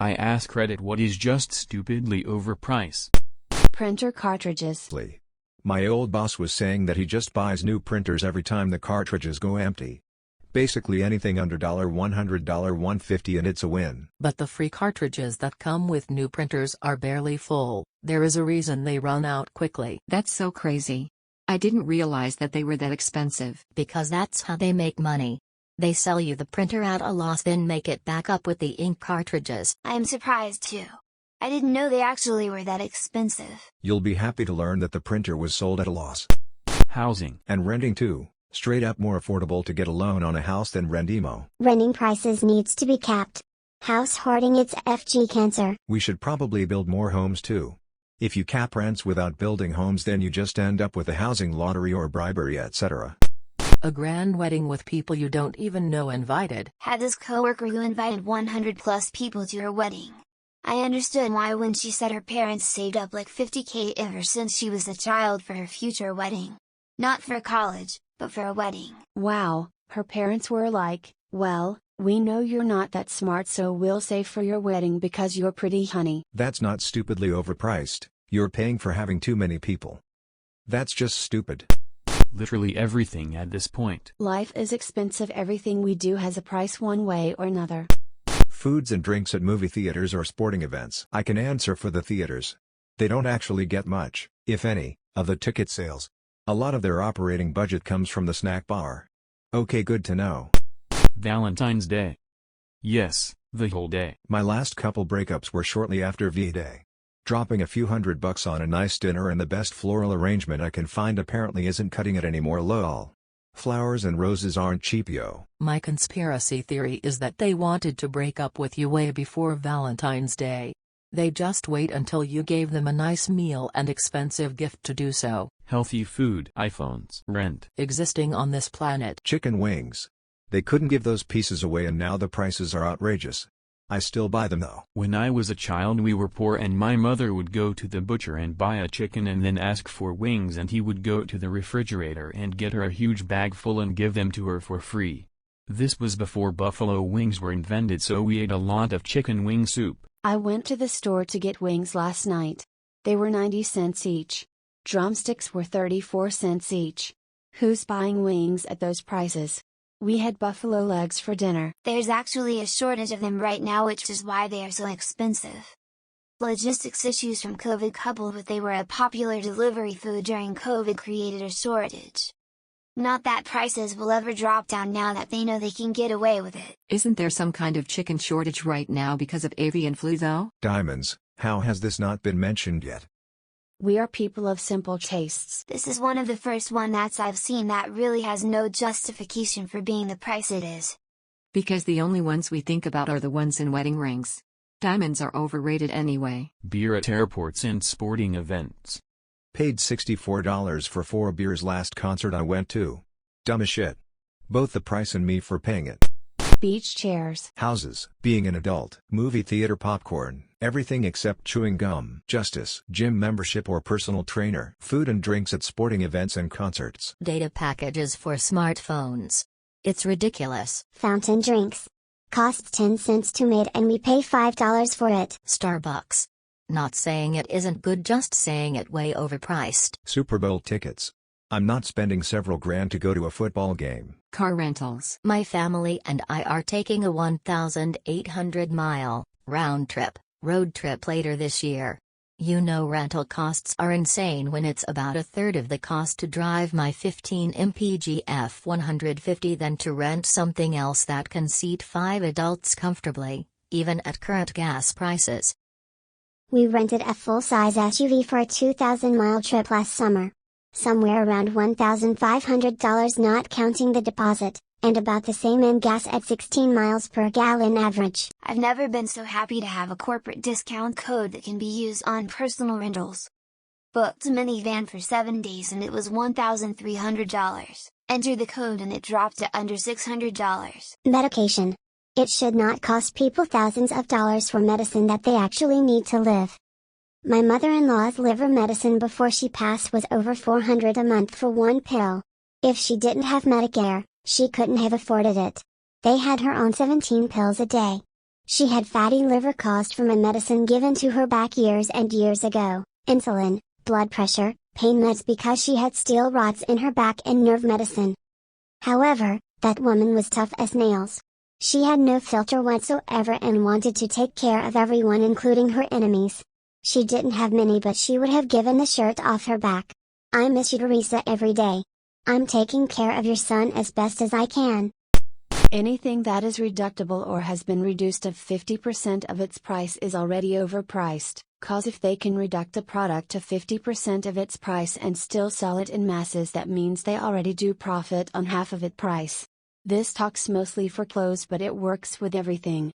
I ask credit what is just stupidly overpriced. Printer cartridges. My old boss was saying that he just buys new printers every time the cartridges go empty. Basically anything under $100, $150 and it's a win. But the free cartridges that come with new printers are barely full. There is a reason they run out quickly. That's so crazy. I didn't realize that they were that expensive. Because that's how they make money. They sell you the printer at a loss, then make it back up with the ink cartridges. I am surprised too. I didn't know they actually were that expensive. You'll be happy to learn that the printer was sold at a loss. Housing. And renting too. Straight up more affordable to get a loan on a house than rent-emo. Renting prices needs to be capped. House hoarding, it's FG cancer. We should probably build more homes too. If you cap rents without building homes, then you just end up with a housing lottery or bribery, etc. A grand wedding with people you don't even know invited. Had this coworker who invited 100 plus people to her wedding. I understood why when she said her parents saved up like $50K ever since she was a child for her future wedding. Not for college, but for a wedding. Wow, her parents were like, well, we know you're not that smart, so we'll save for your wedding because you're pretty, honey. That's not stupidly overpriced. You're paying for having too many people. That's just stupid. Literally everything at this point. Life is expensive. Everything we do has a price one way or another. Foods and drinks at movie theaters or sporting events. I can answer for the theaters. They don't actually get much, if any, of the ticket sales. A lot of their operating budget comes from the snack bar. Okay, good to know. Valentine's Day. Yes, the whole day. My last couple breakups were shortly after V-Day. Dropping a few $100 on a nice dinner and the best floral arrangement I can find apparently isn't cutting it anymore, lol. Flowers and roses aren't cheap, yo. My conspiracy theory is that they wanted to break up with you way before Valentine's Day. They just wait until you gave them a nice meal and expensive gift to do so. Healthy food, iPhones, rent. Existing on this planet. Chicken wings. They couldn't give those pieces away and now the prices are outrageous. I still buy them though. When I was a child we were poor and my mother would go to the butcher and buy a chicken and then ask for wings, and he would go to the refrigerator and get her a huge bag full and give them to her for free. This was before buffalo wings were invented, so we ate a lot of chicken wing soup. I went to the store to get wings last night. They were 90 cents each. Drumsticks were 34 cents each. Who's buying wings at those prices? We had buffalo legs for dinner. There's actually a shortage of them right now, which is why they are so expensive. Logistics issues from COVID coupled with they were a popular delivery food during COVID created a shortage. Not that prices will ever drop down now that they know they can get away with it. Isn't there some kind of chicken shortage right now because of avian flu though? Diamonds, how has this not been mentioned yet? We are people of simple tastes. This is one of the first one that I've seen that really has no justification for being the price it is. Because the only ones we think about are the ones in wedding rings. Diamonds are overrated anyway. Beer at airports and sporting events. Paid $64 for 4 beers last concert I went to. Dumb as shit. Both the price and me for paying it. Beach chairs. Houses, being an adult. Movie theater popcorn, everything except chewing gum. Justice, gym membership or personal trainer. Food and drinks at sporting events and concerts. Data packages for smartphones. It's ridiculous. Fountain drinks. Costs 10 cents to make and we pay $5 for it. Starbucks. Not saying it isn't good, just saying it way overpriced. Super Bowl tickets. I'm not spending several grand to go to a football game. Car rentals. My family and I are taking a 1,800-mile road trip later this year. You know, rental costs are insane when it's about a third of the cost to drive my 15 mpg F-150 than to rent something else that can seat 5 adults comfortably, even at current gas prices. We rented a full-size SUV for a 2,000-mile trip last summer. Somewhere around $1,500 not counting the deposit, and about the same in gas at 16 miles per gallon average. I've never been so happy to have a corporate discount code that can be used on personal rentals. Booked a minivan for 7 days and it was $1,300. Enter the code and it dropped to under $600. Medication. It should not cost people thousands of dollars for medicine that they actually need to live. My mother-in-law's liver medicine before she passed was over $400 a month for one pill. If she didn't have Medicare, she couldn't have afforded it. They had her on 17 pills a day. She had fatty liver caused from a medicine given to her back years and years ago, insulin, blood pressure, pain meds because she had steel rods in her back and nerve medicine. However, that woman was tough as nails. She had no filter whatsoever and wanted to take care of everyone including her enemies. She didn't have many but she would have given the shirt off her back. I miss you, Teresa, every day. I'm taking care of your son as best as I can. Anything that is reductible or has been reduced of 50% of its price is already overpriced, cause if they can reduct a product to 50% of its price and still sell it in masses, that means they already do profit on half of its price. This talks mostly for clothes, but it works with everything.